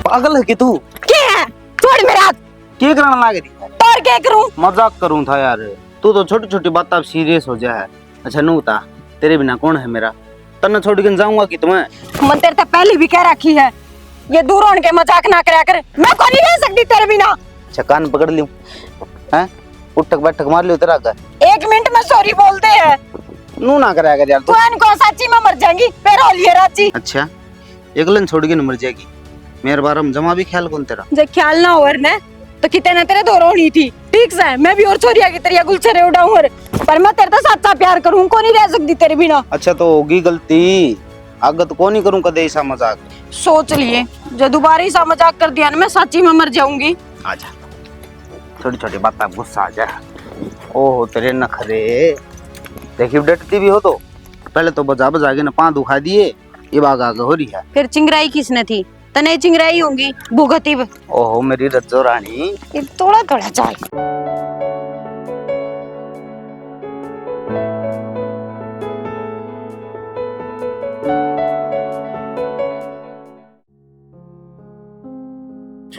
पागल है कि तू? क्या है? छोड़ मेरे हाथ। क्या करना लाग रही? और क्या करूं? मजाक करूं था यार। तू तो छोटी छोटी बात अब सीरियस हो जा है। अच्छा नू था, तेरे बिना कौन है मेरा? तन्ने छोड़ के जाऊंगा कि तुम्हें? मन तेरे तो पहले भी कह रखी है, ये दूर होने के मजाक ना करया कर। मैं को नहीं रह सकती तेरे बिना। अच्छा कान पकड़ लियो हैं? उठक बैठक मार लियो तेरा आगे। 1 मिनट में सॉरी बोलते हैं। नू ना कराया कर यार तू इनको सच्ची में मर जाएंगी फिर होलिए राची। अच्छा एकलन छोड़ के न मर जाएगी? मेरे बारे में जमा भी ख्याल कौन तेरा? जे ख्याल ना होवर ने तो कितने न तेरे दो रोनी थी। ठीक से मैं भी और छोरिया की तरह गुलछरे उड़ाऊं पर मैं तेरे तो सच्चा प्यार करूं, को नहीं रह सकती तेरे बिना। अच्छा तो होगी गलती, आगे तो को नहीं करूं कदे ऐसा मजाक। सोच लिए जो दोबारा ऐसा मजाक कर दिया ना मैं सच्ची में मर जाऊंगी। आजा छोटी छोटी बात पे गुस्सा आ जा। ओह तेरे नखरे देखिए डटती भी हो तो पहले तो बजा बजा के ना पां दुखा दिए, ये बाग आगे हो रही है। फिर चिंगराई किसने थी? तने चिंगराई होंगी भूगती। ओहो मेरी रज्जो रानी। ये थोड़ा थोड़ा चाय।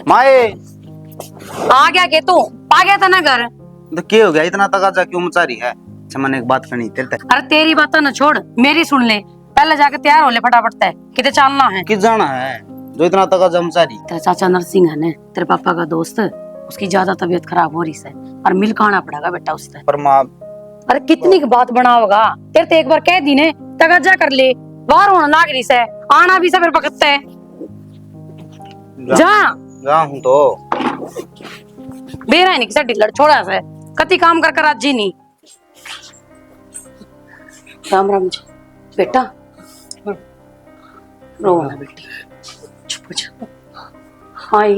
माए आ गया के तू आ गया था ना घर। तो क्या हो गया इतना तगाजा क्यों मचा रही है? अच्छा मैंने एक बात करनी तेरे तक। अरे तेरी बात ना छोड़, मेरी सुन ले। पहले जाके तैयार हो ले फटाफट से, किते चलना है। किस जाना है जो इतना तगाजा मचा रही? तेरा चाचा नरसिंह है ने, तेरे पापा का दोस्त, उसकी ज्यादा तबीयत खराब हो रही है और मिल खाना पड़ेगा बेटा उससे। पर माँ अरे कितनी की बात बनाओगा? तेरे तो एक बार कह दी ने तगाजा कर ले, बाहर होने लाग रही से, आना भी से फिर पकड़ते है। जा हूँ तो बेरा नहीं किसी ढिल्लड़ छोड़ा से कति काम कर राजी नहीं। राम राम जी बेटा, रो ना बेटी, चुप जा। हाँ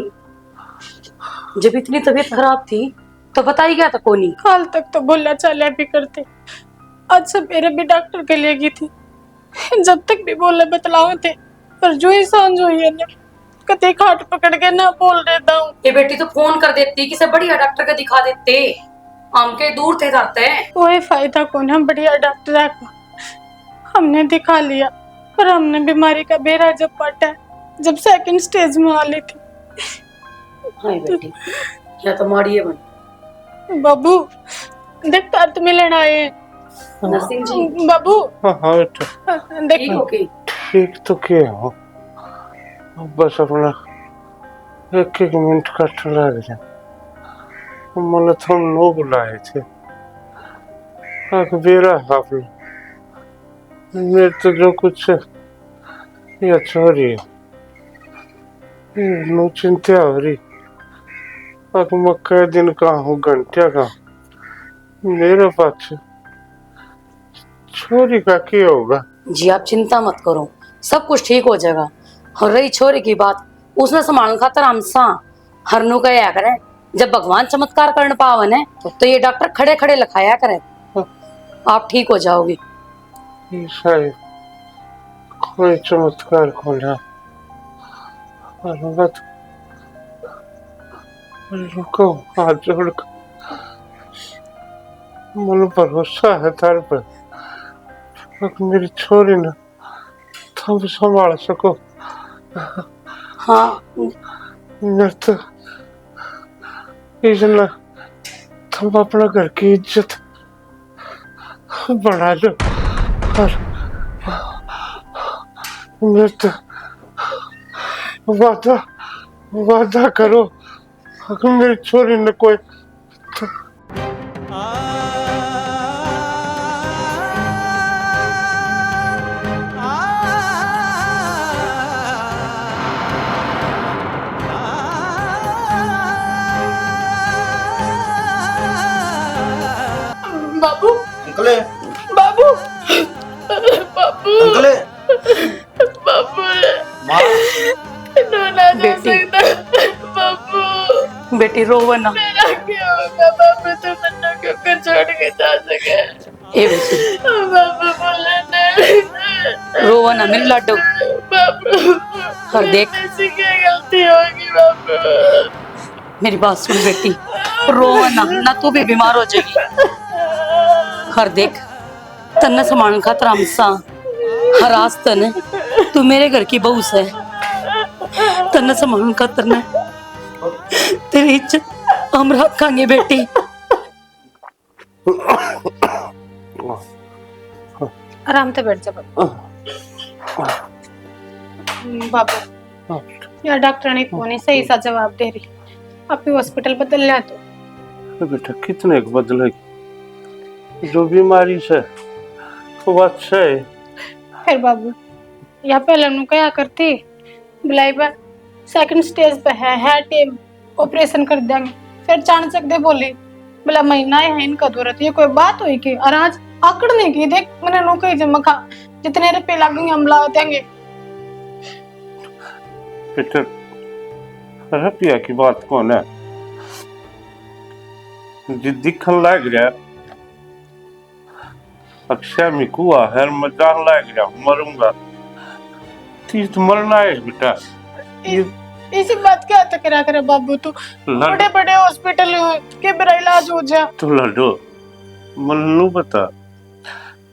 जब इतनी तबीयत खराब थी तो बताई क्या था कोनी? हाल तक तो बोला चालिया भी करते, आज सवेरे भी डॉक्टर के लिए गई थी, जब तक भी बोले बतलाओ थे, पर जो ही सांझ हुई है ना कते खाट पकड़ के ना बोल देता हूँ। ये बेटी तो फोन कर देती, किसे बढ़िया डॉक्टर को दिखा देते, हम के दूर थे जाते हैं। कोई फायदा कौन, हम बढ़िया डॉक्टर है, हमने दिखा लिया पर हमने बीमारी का बेरा जब पाटा जब 2nd स्टेज में आ ली थी। हाय बेटी क्या तो मारी है बन। बाबू देख तार मिलन आए नरसिंह जी। बाबू हाँ बेटा देख ओके ठीक तो क्या हो, बस अपना 1-1 मिनट का लग जाए। मैंने तुम नो बुलाए थे बेरा आपने मेरे तो जो कुछ ये अच्छा हो रही है, नो चिंता हो रही। मैं कई दिन का हूँ घंटिया का मेरे पास छोरी का क्या होगा? जी आप चिंता मत करो, सब कुछ ठीक हो जाएगा। और रही छोरी की बात, उसने संभालने खातर हम सा हरनू कया करे, जब भगवान चमत्कार करने पावन है तो ये डॉक्टर खड़े खड़े लिखाया करे, आप ठीक हो जाओगे। शायद कोई चमत्कार खोला रुको हाथ जोड़ मन भरोसा है तार पर, मेरी छोरी ना तुम संभाल सको। हाँ मेरे तो इसलिए तुम अपना घर की इज्जत बढ़ा लो और मेरे तो वादा करो अगर मेरी छोरी ने कोई बाबू अंकले बाबू बाबू अंकले बाबू माँ ना जा बेटी। सकता बाबू, बेटी रोवो ना। मेरा क्या होगा बाबू, तुम मन्नू क्यों कर छोड़ के जा सके? ए बेटी बाबू बोले नहीं रोवो ना मेरी लाडो। बाबू, और देख मेरे से क्या गलती होगी बाबू? मेरी बात सुन बेटी, रोवो ना तू भी बीमार हो जाएगी। हर देख तन्ने संभालने खातर हम सा हर आस्तन तू मेरे घर की बहू से, तन्ने संभाल खातर ने तेरी इज्जत हम रखेंगे बेटी। आराम से बैठ जा बाबू। बाबू यार डॉक्टर ने को नहीं सही सा जवाब दे रही, आप ही हॉस्पिटल बदल लिया तो। बेटा कितने को बदलेगी, जो बीमारी से वो अच्छा है। फिर बाबू या पहले उन्होंने क्या करती, बुलाई पर सेकंड स्टेज पे है टीम ऑपरेशन कर देंगे। फिर चाणचक दे बोली बोला महीना है इनका दो रहती है, कोई बात हुई कि और आज आकड़ने की देख मैंने नो कही जमा खा जितने रुपए लगेंगे हम ला देंगे। बेटा रुपया की बात कौन है, जी दिखन लग गया अक्षय में कुआ है मजाक लग गया मरूंगा, तीस मरना है बेटा। इसी बात क्या तकरा करे बाबू, तू बड़े बड़े हॉस्पिटल के मेरा इलाज हो जा तो लड़ो मनु बता,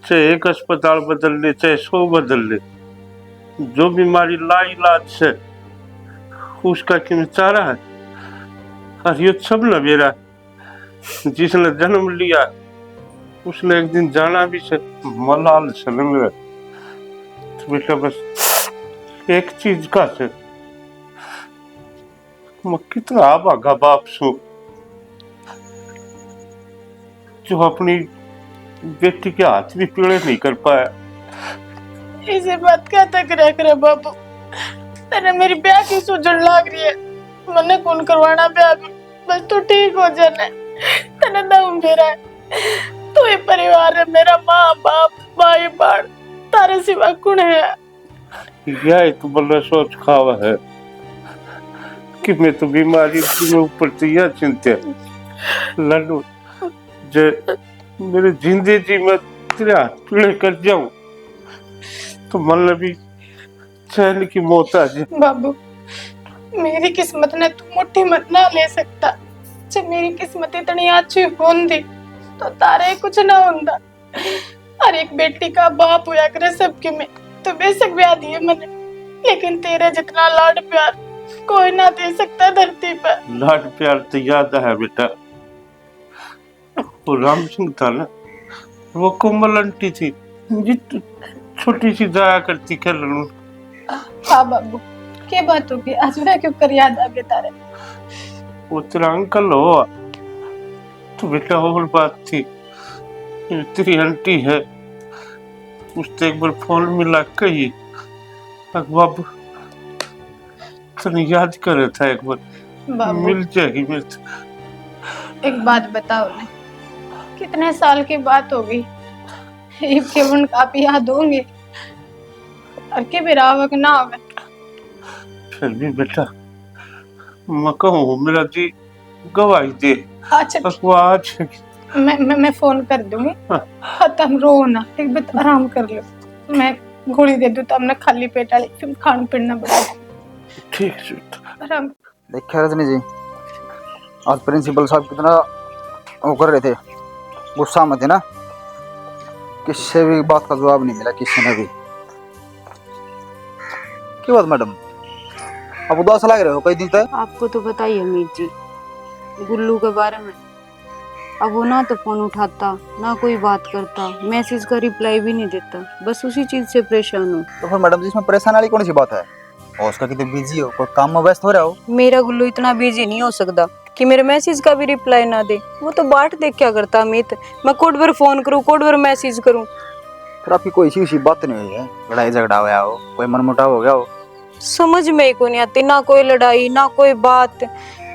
चाहे एक अस्पताल बदल ले चाहे 100 बदल ले, जो बीमारी ला इलाज से उसका किमचारा है। और ये सब न मेरा जिसने जन्म लिया उसने एक दिन जाना भी से मलाल सलम है। तो बेटा बस एक चीज का से मैं कितना आभागा बाप सो जो अपनी बेटी के हाथ भी पीड़े नहीं कर पाया। इसी बात क्या तकरा करे बाबू, तेरे मेरी ब्याह की सूझन लाग रही है, मने कौन करवाना ब्याह भी, बस तू ठीक हो जाने तेरा दम मेरा है, तू ही परिवार है मेरा, माँ बाप भाई बहन तारे सिवा कौन है। यह तो बल्ला सोच खावा है कि मैं तो बीमारी के ऊपर तो यह चिंता लड्डू जे मेरे जिंदगी जी में तेरे हाथ पीड़े कर जाऊं तो मन भी चैन की मौत आ जाए। बाबू मेरी किस्मत ने तू मुट्ठी मत ना ले सकता, जब मेरी किस्मत इतनी अच्छी होंदी तो तारे कुछ ना होंदा। हर एक बेटी का बाप हुआ करे सबके में, तो बेशक ब्याह दिए मैंने, लेकिन तेरे जितना लाड प्यार कोई ना दे सकता धरती पर। लाड प्यार तो याद है बेटा, वो राम सिंह था ना, वो कोमल आंटी थी जी छोटी सी जाया करती खेलने। हाँ बाबू क्या बात होगी, आज मैं क्यों कर याद आ गया तारे। वो तेरा अंकल हो तो बेटा और बात थी, तेरी आंटी है उससे एक बार फोन मिला कही बाबू तने याद करे था एक बार बाबू मिल जाएगी मिल। एक बात बताओ ना, कितने साल की बात होगी, केवल आप याद होंगे और के भी रावक ना आवे। फिर भी बेटा मैं कहूँ मेरा जी गवाही दे। अच्छा आज मैं फोन कर दूंगी। हाँ तुम रो ना, एक बार आराम कर लो, मैं गोली दे दूं तुमने खाली पेट वाली, फिर खाना पीना बड़ा ठीक है। आराम। देखिए रजनी जी, आज प्रिंसिपल साहब कितना वो कर रहे थे, गुस्सा में थे ना, किससे भी बात का जवाब नहीं मिला किसी ने भी। क्यों बात मैडम, आप उदास लग रहे हो कई दिन तक। आपको तो पता ही है मीत जी गुल्लू के बारे में, अब वो ना तो फोन उठाता ना कोई बात करता, मैसेज का रिप्लाई भी नहीं देता, बस उसी चीज से परेशान हूँ। तो फिर मैडम जी इसमें परेशान वाली कौन सी बात है, और उसका कितने बिजी हो, कोई काम में व्यस्त हो रहा हो। मेरा गुल्लू इतना बिजी नहीं हो सकता कि मेरे मैसेज का भी रिप्लाई ना दे, वो तो बाट देख क्या करता अमित, मैं कोड बार फोन करूँ कोड बार मैसेज करूँ। फिर आपकी कोई सी बात नहीं हुई है, लड़ाई झगड़ा हुआ हो, कोई मनमुटाव हो गया हो। समझ में को नहीं आती, ना कोई लड़ाई ना कोई बात,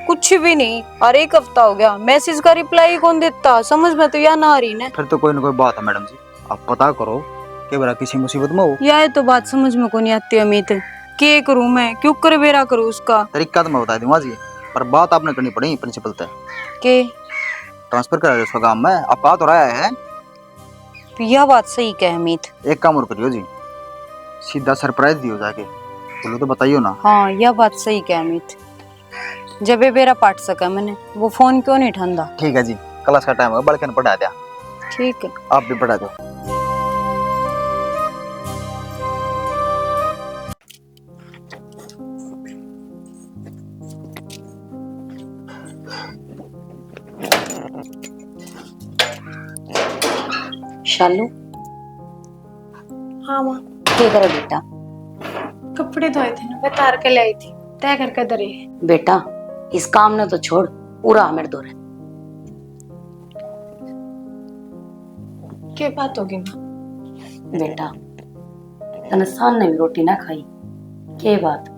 कुछ भी नहीं। और एक हफ्ता हो गया मैसेज का रिप्लाई कौन देता, समझ में तो या ना आ रही ना। फिर तो कोई ना कोई बात है मैडम जी, आप पता करो कि बरा किसी मुसीबत में हो। यह तो बात समझ में को नहीं आती अमित, के करूँ मैं, क्यों कर बेरा करूँ उसका। तरीका तो मैं बता दूंगा जी, पर बात आपने करनी पड़ेगी प्रिंसिपल तक। के ट्रांसफर करा उसका काम में, आप कहा तो रहा है। यह बात सही कह अमित। एक काम और करियो जी, सीधा सरप्राइज दियो जाके, बोलो तो बताइयो ना। हाँ यह बात सही कह अमित, जब ये बेरा पाट सका मैंने, वो फोन क्यों नहीं ठंडा। ठीक है जी, क्लास का टाइम है, बड़कन पढ़ा दिया। ठीक है आप भी पढ़ा दो। शालू हाँ माँ, क्या करे बेटा? कपड़े धोए थे ना, मैं तार के लाई थी, तय करके दरी है। बेटा इस काम ने तो छोड़, पूरा मेरे दो रहे। क्या बात होगी माँ? बेटा तने सामने भी रोटी ना खाई, के बात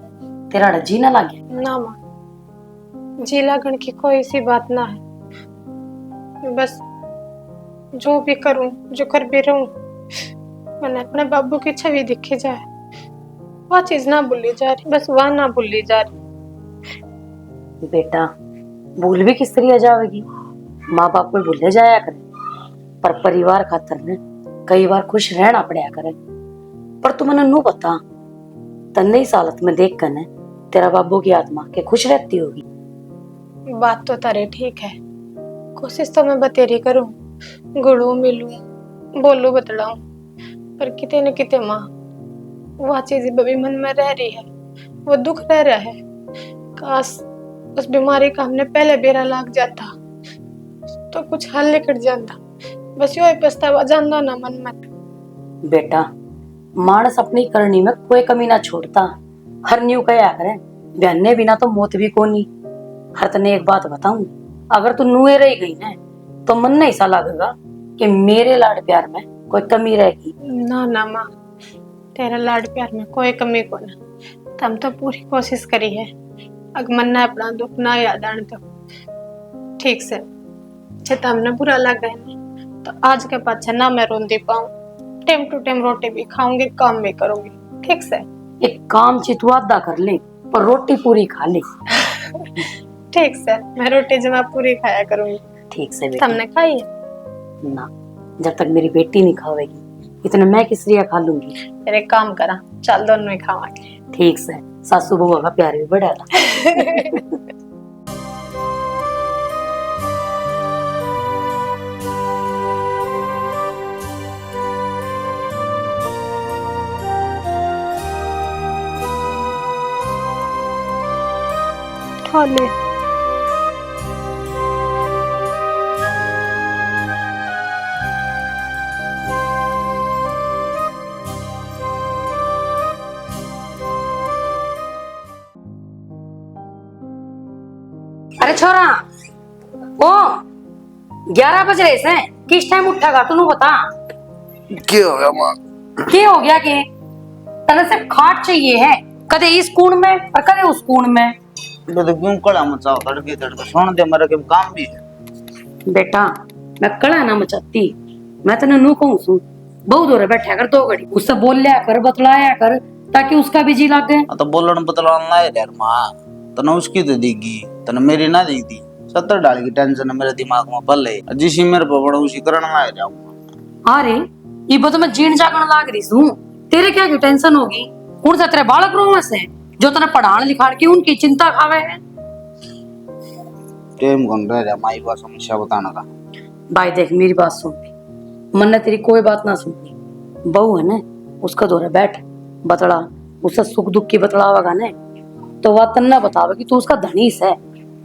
तेरा जी ना लागे? ना माँ, जी लगन की कोई सी बात ना है। बस जो भी करूं, जो कर भी रहूं, मैंने अपने बाबू की छवि दिखी जाए, वह चीज ना भूली जा रही, बस वह ना भूली जा रही। बेटा भूल भी किस तरह जाएगी? माँ बाप को भूले जाया करे, पर परिवार खातर ने कई बार खुश रहना पड़ा करे। पर तू मैंने नू बता, तन्ने इस हालत में देख कर ने तेरा बाबू की आत्मा के खुश रहती होगी? बात तो तारे ठीक है, कोशिश तो मैं बतेरी करूं, गुड़ू मिलूं, बोलू बतलाऊं, पर किते न किते माँ वह चीज भी मन में रह रही है, वो दुख रह रहा है। काश उस बीमारी का हमने पहले बेरा लाग जाता तो कुछ हल निकल जाता। बस यो ही पछतावा जानदा ना मन में। बेटा मानस अपनी करनी में कोई कमी ना छोड़ता, हर न्यू कया करे बहने बिना तो मौत भी कोनी। हर तने एक बात बताऊं, अगर तू नुए रही गई ना तो मन नहीं सा लगेगा कि मेरे लाड प्यार में कोई कमी रहेगी। ना ना माँ, तेरा लाड प्यार में कोई कमी को ना, तम तो पूरी कोशिश करी है। अगर मन ना अपना दुख ना याद आने तो ठीक से छे हमने बुरा लगा है ना, तो आज के बाद ना मैं रोंदी पाऊं, टाइम टू टाइम रोटी भी खाऊंगी, काम भी करूंगी ठीक से। एक काम चितवादा कर ले पर रोटी पूरी खा ले। ठीक से मैं रोटी जमा पूरी खाया करूंगी। ठीक से बेटा। तुमने खाई है? ना, जब तक मेरी बेटी नहीं खावेगी इतना मैं किस लिए खा लूंगी? फिर एक काम करा, चल दोनों ही खावांगे। ठीक से, सासू बहू का प्यार भी बढ़ेगा। खा ले। अरे छोरा, ओ 11 बज रहे से, किस टाइम उठेगा तू बता? क्या हो गया माँ? क्या हो गया कि तने सिर्फ खाट चाहिए है, कदे इस कूण में और कदे उस कूण में। मैं तो क्यों कड़ा मचाओ, तड़के तड़के सुन दे, मेरा क्या काम भी है। बेटा मैं कड़ा ना मचाती, मैं तने नू कहूं सू बहुत दूर बैठा कर 2 घड़ी, उससे बोल लिया कर, बतलाया कर, ताकि उसका भी जी लग गए। तो बोलन बतलाना ना है यार माँ, तना उसकी तो देगी, तना मेरी ना देगी। 70 डाल की टेंशन है मेरे दिमाग में पल है, जिसी मेरे पर बड़ा उसी करना ना जाऊंगा। अरे ये तो मैं जीण जागण लाग रही हूँ, तेरे क्या की टेंशन होगी? कौन सा तेरे बालक रो से जो तना पढ़ाने लिखाने की उनकी चिंता खावे है? टाइम कौन रह रहा माई बात समस्या बताना था। भाई देख मेरी बात सुन, मन ने तेरी कोई बात ना सुननी। बहू है ना, उसका दौरा बैठ बतला, उससे सुख दुख की बतलावेगा ने तो वह तन्ना बतावे कि तू उसका धनीस है।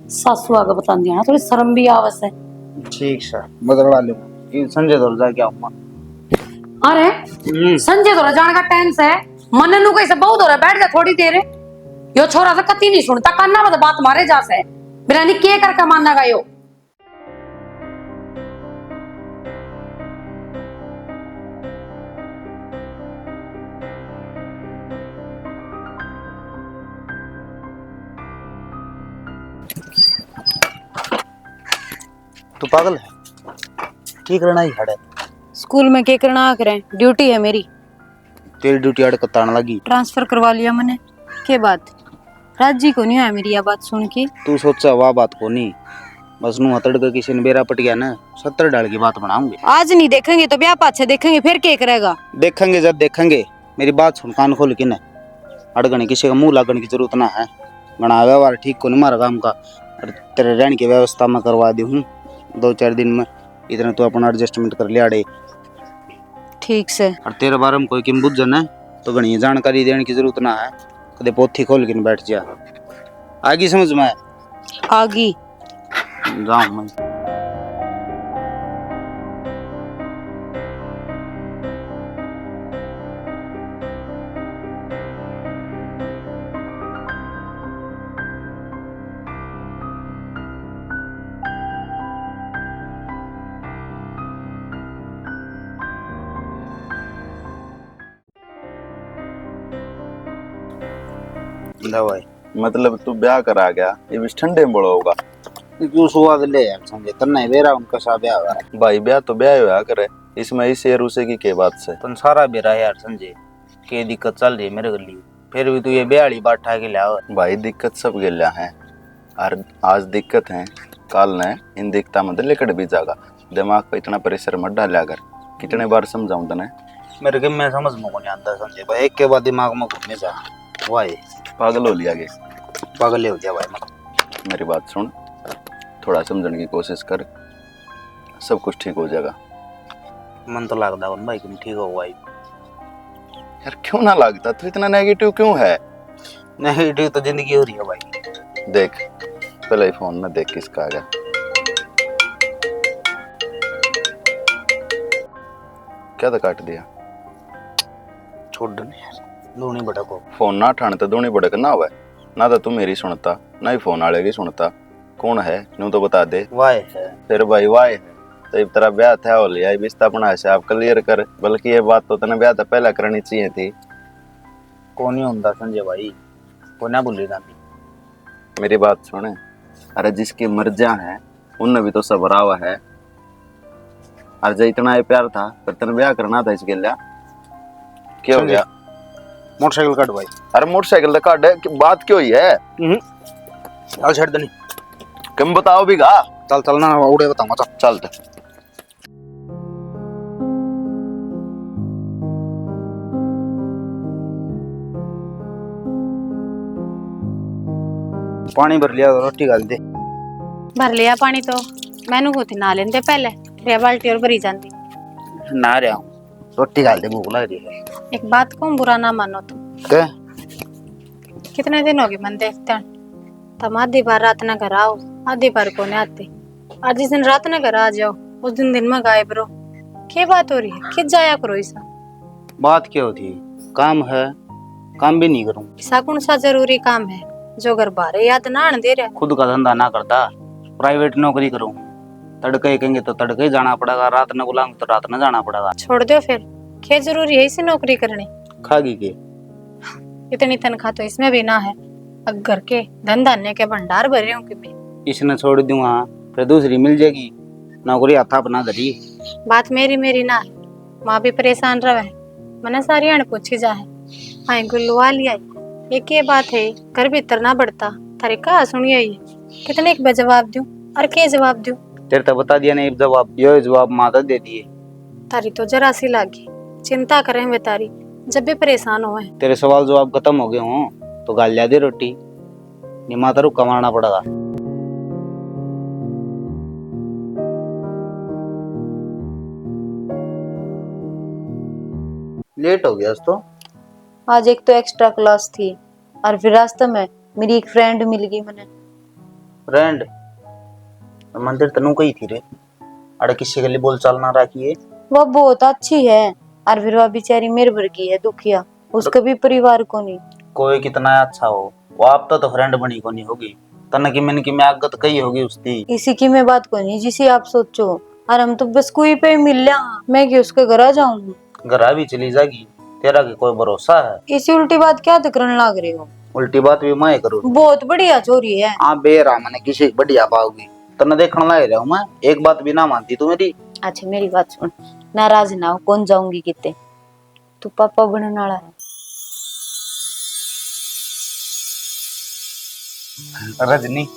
सासू आगे बता दिया ना, थोड़ी शर्म भी आवस है। ठीक सर, बदला ले। ये संजय दौर जाके आऊंगा। अरे संजय दौरा जाने का टेंस है, मन नु कैसे बहुत दौरा बैठ जा थोड़ी देर। यो छोरा तो कती नहीं सुनता, कान्ना बता बात मारे जा से बिना नहीं के करके मानना का यो। तू पागल है? की करना ही हड़े? स्कूल में के करना करें, ड्यूटी है मेरी। तेरी ड्यूटी अड़ कतान लगी। ट्रांसफर करवा लिया मैंने। के बात राजी को नहीं है मेरी यह बात सुन के। तू सोचा वाह बात को नहीं, बस नू हतड़ के किसी ने बेरा पट गया ना, 70 डाल की बात बनाऊंगे। आज नहीं देखेंगे तो ब्याह पाछे देखेंगे, फिर क्या करेगा? देखेंगे जब देखेंगे। मेरी बात सुन कान खोल के ना, अड़गने किसी का मुंह लागने की जरूरत ना है। गणा व्यवहार ठीक को नहीं मारा काम का, और तेरे रहने की व्यवस्था मैं करवा दी हूँ 2-4 दिन में, इतना तू अपना एडजस्टमेंट कर लिया अड़े। ठीक से। और तेरे बारे में कोई किम बुझन है तो घनी जानकारी देने की जरूरत ना है, कदे पोथी खोल के न बैठ जा। आगी समझ में? आगी। जाऊं मैं। ले भाई मतलब तू ब्याह करा गया ये भी ठंडे में बड़ा होगा। क्यों स्वाद ले यार समझे तन्ना ही बेरा उनका सा ब्याह हुआ भाई ब्याह तो ब्याह हुआ करे, इसमें इसे रूसे की के बात से। तन सारा बेरा यार समझे के दिक्कत चल रही है मेरे गली फिर भी तू ये ब्याहली बात उठा के लाओ। भाई दिक्कत सब गिल्ला है और आज दिक्कत है काल ने इन दिक्कता में लेकर भी जागा। दिमाग पे इतना प्रेशर मत डाला कर, कितने बार समझाऊं तने। मेरे के मैं समझ में को नहीं आता समझे भाई एक के बाद दिमाग में घूमने जा भाई पागल हो लिया गे। पागल हो गया भाई मतलब। मेरी बात सुन, थोड़ा समझने की कोशिश कर, सब कुछ ठीक हो जाएगा। मन तो लगता है भाई कि ठीक हो भाई। यार क्यों ना लगता, तू इतना नेगेटिव क्यों है? नेगेटिव तो जिंदगी हो रही है भाई। देख पहले ही फोन में देख किसका आ गया। क्या तो काट दिया? छोड़ दो यार दूनी भटको। फोन ना ठाने तो दूनी बड़क ना हुआ ना, तो तू मेरी सुनता ना ही फोन वाले की सुनता। कौन है न्यू तो बता दे। वाई है फिर भाई वाई है तो इब तेरा ब्याह था हो लिया, इस अपना हिसाब क्लियर कर। बल्कि ये बात तो तने ब्याह तो पहला करनी चाहिए थी। कौन ही होता संजय भाई को ना भूली जाती। मेरी बात सुने, अरे जिसकी मर्जियां हैं उनने भी तो सबरा हुआ है। अरे जो इतना ही प्यार था फिर तेने ब्याह करना था इसके लिए। क्या हो गया? मोटरसाइकिल काट भाई। अरे मोटरसाइकिल तो काट, बात क्यों ही है? चल छड़ दनी कम बताओ भी गा। चल चल ना उड़े बताऊंगा चल। चल पानी भर लिया रोटी डाल दे। भर लिया पानी तो मैनू को ना लेंदे पहले, फिर बाल्टी और भरी जाती। ना रहा हूँ रोटी डाल दे भूख लग रही है। एक बात को बुरा ना मानो तुम, क्या कितने दिन हो गए मन देखते हैं तुम आधी बार रात ना घर आओ, आधी बार को नहीं आते। और जिस दिन रात ना घर आ जाओ उस दिन में गायब रहो। क्या बात हो रही है? किस जाया करो ऐसा? बात क्या होती काम है, काम भी नहीं करूँ। ऐसा कौन सा जरूरी काम है जो घर बारे याद ना आने दे रहा? खुद का धंधा ना करता प्राइवेट नौकरी करूँ। तड़के कहेंगे तो तड़के जाना पड़ेगा, रात न बुलाऊंगे तो रात न जाना पड़ेगा। छोड़ दो फिर, क्या जरूरी है इसी नौकरी करनी? खागी के इतनी तनख्वाह तो इसमें भी ना है। अब घर के धन धान्य के भंडार भरे हूँ कि मैं। इसने छोड़ दूंगा फिर दूसरी मिल जाएगी नौकरी हाथा अपना धरी। बात मेरी ना है, माँ भी परेशान रहे। मैंने सारी अण पूछी जा है आई गुल्लू आ लिया। ये क्या बात है घर भीतर ना बढ़ता थारे कहा सुनिए। ये कितने एक जवाब दूं और क्या जवाब दूं? तेरे तो बता दिया नहीं जवाब, यो जवाब माता दे दिए। तारी तो जरा सी लागी चिंता करें वे तारी जब भी परेशान हो। तेरे सवाल जवाब खत्म हो गए हों तो गाल लिया दे रोटी, नहीं माता रू कमाना पड़ेगा। लेट हो गया तो। आज एक तो एक्स्ट्रा क्लास थी और फिर रास्ते में मेरी एक फ्रेंड मिल गई। मैंने फ्रेंड मंदिर तनु कही थी रे, अरे किसी के लिए बोल चाल ना रखी है। वो बहुत अच्छी है और फिर वो बेचारी मेरे भर की है दुखिया, उसका भी परिवार को नहीं। कोई कितना अच्छा हो वो आप तो फ्रेंड बनी को नहीं होगी तना की मैंने की मैं आगत कही होगी उसकी। इसी की मैं बात को नहीं जिसे आप सोचो। और हम तो बस कोई पे मिल लिया, मैं कि उसके घर आ जाऊंगी। घर भी चली जाएगी, तेरा के कोई भरोसा है? इसी उल्टी बात क्या तो करने लग रहे हो? उल्टी बात भी मैं करूँ? बहुत बढ़िया छोरी है। हाँ बेरा मैंने किसी बढ़िया पाओगी तना देखने लग रहा हूँ मैं, एक बात भी ना मानती तू मेरी। अच्छा मेरी बात सुन, नाराज ना हो, कौन जाऊंगी कितने, तू पापा बनने वाला है। रजनी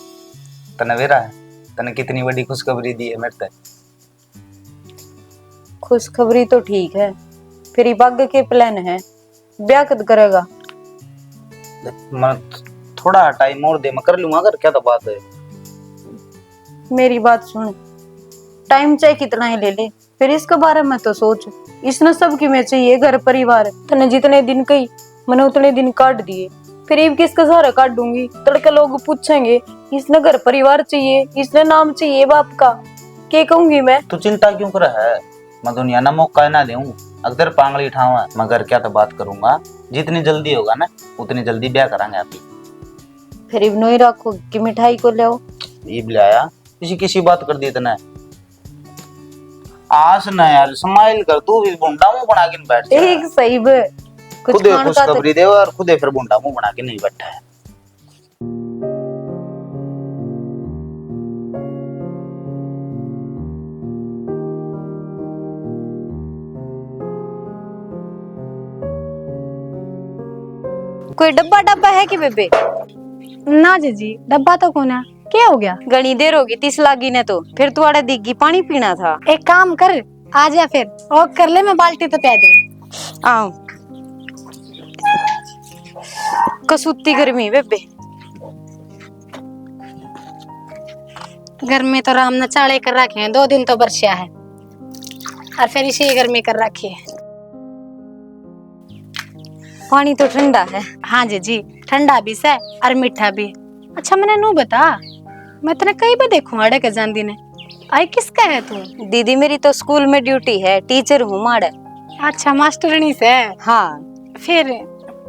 तने वेरा है, तने कितनी बड़ी खुशखबरी दी है मेरे तक। खुशखबरी तो ठीक है, फिर भाग्य के प्लान है, ब्याह कब करेगा? मैं थोड़ा टाइम और दे मैं कर लूंगा, अगर क्या तो बात है। मेरी बात सुन, टाइम चाहे कितना ही ले ले, फिर इसके बारे में तो सोच। इसने सबकी में चाहिए घर परिवार, तने जितने दिन कही मैंने उतने दिन काट दिए, फिर अब किसका सहारा काट दूंगी? तड़के लोग पूछेंगे इसने घर परिवार चाहिए, इसने नाम चाहिए बाप का, क्या कहूंगी मैं? तू चिंता क्यों कर रहा है, मैं दुनिया ना मौका ना दूं। अगर पांगली उठावा मगर क्या तो बात करूंगा, जितनी जल्दी होगा ना उतनी जल्दी ब्याह करांगे आप ही। फिर इब नहीं रखो कि मिठाई को ले आओ। ईब लाया किसी किसी बात कर दी तने आस ना यार, स्माइल कर, तू भी बुंडा मुंह बना के बैठ जा। एक सही बे कुछ खुदे खान का खुशखबरी दे और खुदे फिर बुंडा मुंह बना के नहीं बैठा है। कोई डब्बा डब्बा है कि बेबे? ना जीजी डब्बा तो कौन है, क्या हो गया? घनी देर होगी 30 लागी ने तो, फिर तू आड़े दिग्गी पानी पीना था। एक काम कर, आ जा फिर और कर ले, मैं बाल्टी तो प्या दूं। आओ कसूती गर्मी बेबे। गर्मी तो राम ने चाले कर रखे हैं, 2 दिन तो बरसिया है और फिर इसी गर्मी कर रखी है। पानी तो ठंडा है। हाँ जी ठंडा भी से और मीठा भी। अच्छा मैंने नू बता, मैं तेने कहीं भी देखूं अड़े के जान दी ने, आई किसका है तू? दीदी मेरी तो स्कूल में ड्यूटी है, टीचर हूँ माड़े। अच्छा मास्टरनी से? हाँ। फिर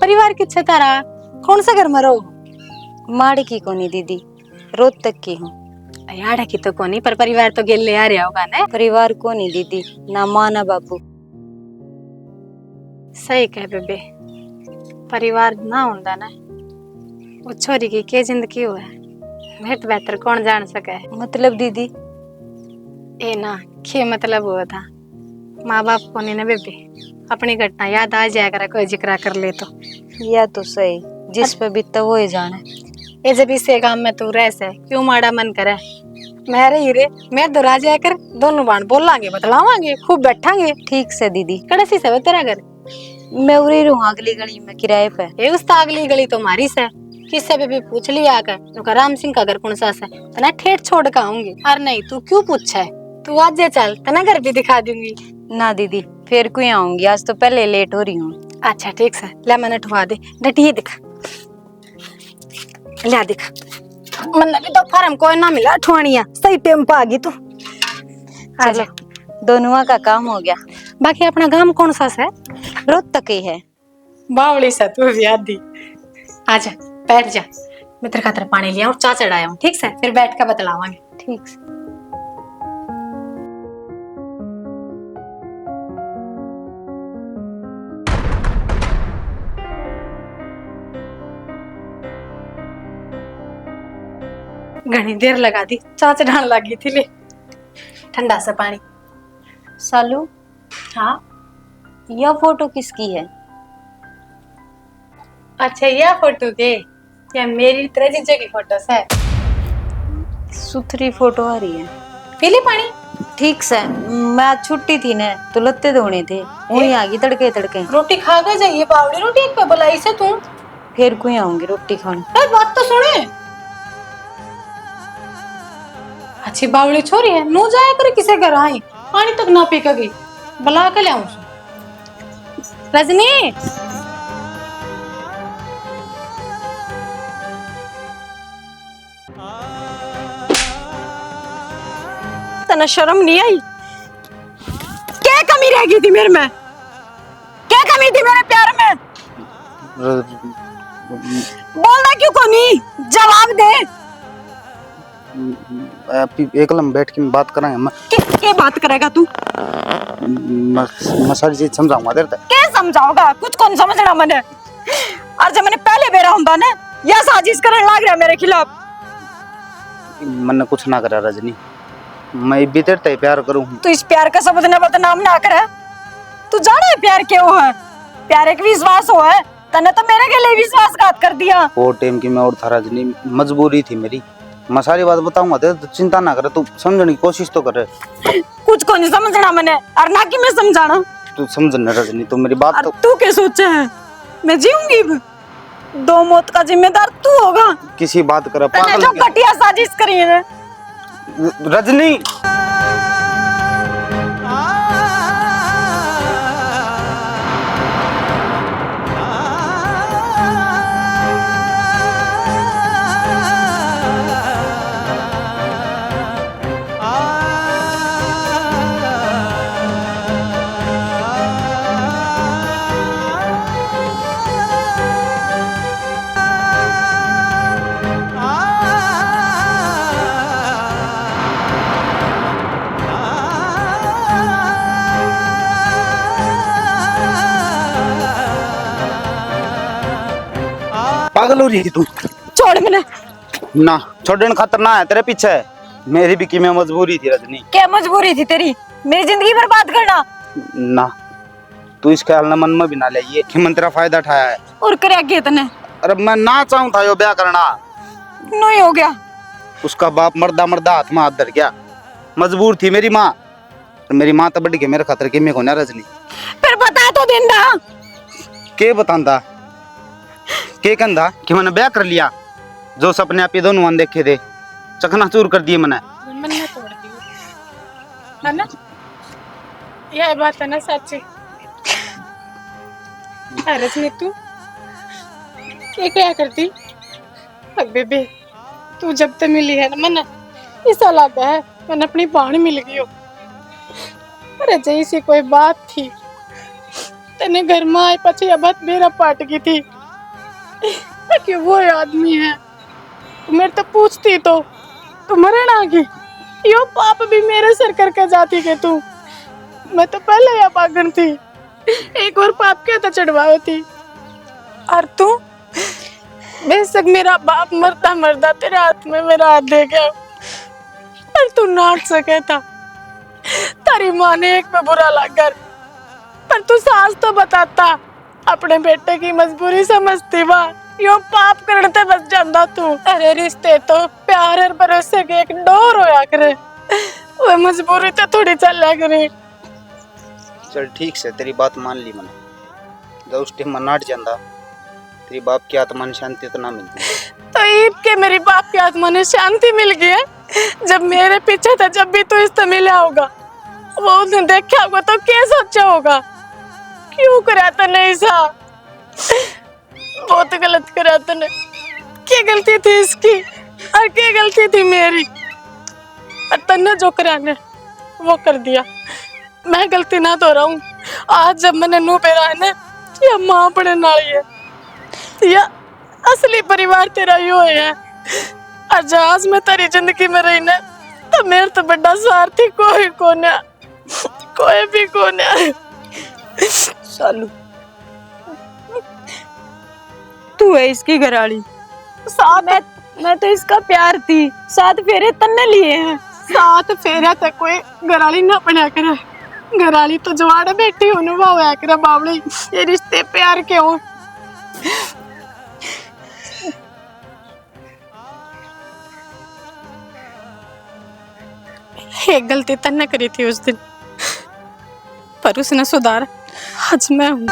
परिवार किच्छे तारा, कौन सा घर में रहो? माड़ी की कोनी दीदी, रोहतक की हूँ। यार की तो कोनी, पर परिवार तो गेले आ रहा होगा ना। परिवार कोनी दीदी, ना माँ ना बाबू। सही कह बेबे, परिवार ना होंदा ना वो छोरी की के जिंदगी हुआ है, बेहतर बेहतर कौन जान सके। मतलब दीदी? ए ना के मतलब हुआ था, माँ बाप को नहीं ना बेबे, अपनी घटना याद आ जाया करे कोई जिक्र कर ले तो। या तो सही, जिस पे बीतता वो ही जाने। ये जब इसे काम में तू रह से क्यों माड़ा मन करे, मेरे हीरे मैं दोरा जाया कर, दोनों बाण बोलांगे बतलावांगे, खूब बैठांगे। ठीक से दीदी। कड़सी से तेरा घर? मैं उरी रहूँ अगली गली में किराए पे। ये उस अगली गली तो मारी से, किससे भी पूछ लिया आकर नुका राम सिंह का घर कौन सा है, तना ठेठ छोड़ के आऊंगी। और नहीं तू क्यों पूछा है, तू आज जे चल तना घर भी दिखा दूंगी। ना दीदी फिर कोई आऊंगी, आज तो पहले लेट हो रही हूँ। अच्छा ठीक है, ले मैंने ठुआ दे डटी दिखा, ले दिखा। मन भी तो फार्म कोई ना मिला ठुआनिया, सही टाइम पे आ गई तू। चलो दोनों का काम हो गया। बाकी अपना गांव कौन सा है? रोहतक ही है। बावली सा तू भी आदि। आजा बैठ जा, मैं तेरे खातिर पानी लिया और चाय चढ़ाया हूँ, ठीक से फिर बैठ कर बतलावांगे। ठीक से। घनी देर लगा दी, चाय चढ़ाने लगी थी, ले ठंडा सा पानी। सालू हाँ यह फोटो किसकी है? अच्छा यह फोटो के, या मेरी तरह जीजे की फोटो है? सुथरी फोटो आ रही है। पीली पानी। ठीक से, मैं आज छुट्टी थी ने तो लत्ते धोने थे, वही आ गई तड़के तड़के। रोटी खा के जाइए, पावड़ी रोटी एक पे बुलाई से तू। फिर कोई आऊंगी रोटी खाने। बात तो सुने, अच्छी बावड़ी छोरी है, नो जाया करे किसे घर आई, पानी तक ना पी के गई, बुला के लाऊं। रजनी तना शर्म नहीं आई? क्या कमी रह गई थी मेरे में, क्या कमी थी मेरे प्यार में? बोलना क्यों को नहीं, जवाब दे। एक लम्हा बैठ के बात करेंगे। क्या बात करेगा तू? मैं सारी चीज समझाऊंगा तेरे तक। क्या समझाओगा, कुछ कौन समझना मैंने। और जब मैंने पहले बेरा होता ना, या साजिश करने लग रहा मेरे खिलाफ। मैंने कुछ ना करा रजनी, मैं भी तेरे ते प्यार करूँ। तू इस प्यार का शब्द न बदनाम ना करे, तू जाने है प्यार क्यों है? प्यार एक विश्वास हो है, तने तो मेरे के लिए विश्वासघात कर दिया। वो टाइम की मैं और था रजनी, मजबूरी थी मेरी, मैं सारी बात बताऊंगा तेरे, तो चिंता ना करे, तू समझने की कोशिश तो करे। कुछ को नहीं समझना मैंने, और ना कि मैं समझाना। तू समझना रजनी, तू मेरी बात तो। तू क्या सोचा है मैं जीऊंगी? 2 मौत का जिम्मेदार तू होगा। किसी बात कर तने जो घटिया साजिश करी है रजनी। पागल हो रही थी तू? छोड़ मैंने ना छोड़ने खातर ना है तेरे पीछे, मेरी भी की मैं मजबूरी थी रजनी। क्या मजबूरी थी तेरी, मेरी जिंदगी बर्बाद करना? ना तू इस ख्याल न मन में भी ना ले कि मन तेरा फायदा उठाया है। और करे तने अरे मैं ना चाहूं था यो ब्याह करना। नहीं हो गया। उसका बाप मर्दा मर्दा हाथ में हाथ धर गया। मजबूर थी मेरी माँ। और मेरी माँ तो बढ़ गई मेरे खातर कि मैं को ना रजनी। फिर बता तो देंदा। के बतांदा के कंधा कि मैंने ब्याह कर लिया। जो सपने आप ये दोनों वन देखे थे चकनाचूर कर दिए मैंने। मन में तोड़ दी है ना, यह बात है ना सच्ची। रजनी तू ये क्या करती? अब बेबे तू जब तक मिली है ना मन ऐसा लगा है मैंने अपनी बाण मिल गई हो। अरे जैसी कोई बात थी तेने घर में आए पछे अब मेरा पाट गई थी कि वो आदमी है। मेरे तो पूछती तो तू मरण आ गई। यो पाप भी मेरे सर करके जाती के तू। मैं तो पहले या पागन थी, एक और पाप क्या तो चढ़वाओ थी। और तू बेशक मेरा बाप मरता मरदा तेरे हाथ में मेरा हाथ दे गया पर तू नाट सके था। तारी माँ ने एक पे बुरा लगा पर तू सास तो बताता अपने बेटे की मजबूरी समझती बा। यो पाप करते बच जाता तू। अरे रिश्ते तो प्यार और भरोसे के एक डोर होया करे, वो मजबूरी तो थोड़ी चल करे। चल ठीक से तेरी बात मान ली मैंने। जब उस टाइम में नाट जाता तेरी बाप की आत्मा ने शांति तो ना मिलती। तो ईद के मेरी बाप की आत्मा ने शांति मिल गई है। जब मेरे पीछे था जब भी तू इससे मिला होगा वो उसने देखा होगा तो क्या सोचा होगा? क्यों करा तने ऐसा? बहुत गलत करा तने। क्या गलती थी इसकी और क्या गलती थी मेरी? और तन्ने जो कराने वो कर दिया। मैं गलती ना तो रहा हूँ। आज जब मैंने नू पेरा है ना या माँ पड़े नाली है या असली परिवार तेरा यो है। और जहाज में तेरी जिंदगी में रही ना तो मेरे तो बड़ा स्वार्थी कोई कोने, कोई भी कोने। सालू तू है इसकी घरवाली। साथ मैं तो इसका प्यार थी। 7 फेरे तन्ने लिए हैं। साथ फेरा तक कोई घराली ना बना करे। घराली तो जवाड़ा बैठी अनुभव है करे बावड़ी। ये रिश्ते प्यार के हो। एक गलती तन्ने करी थी उस दिन पर उसने सुधार आज मैं हूँ।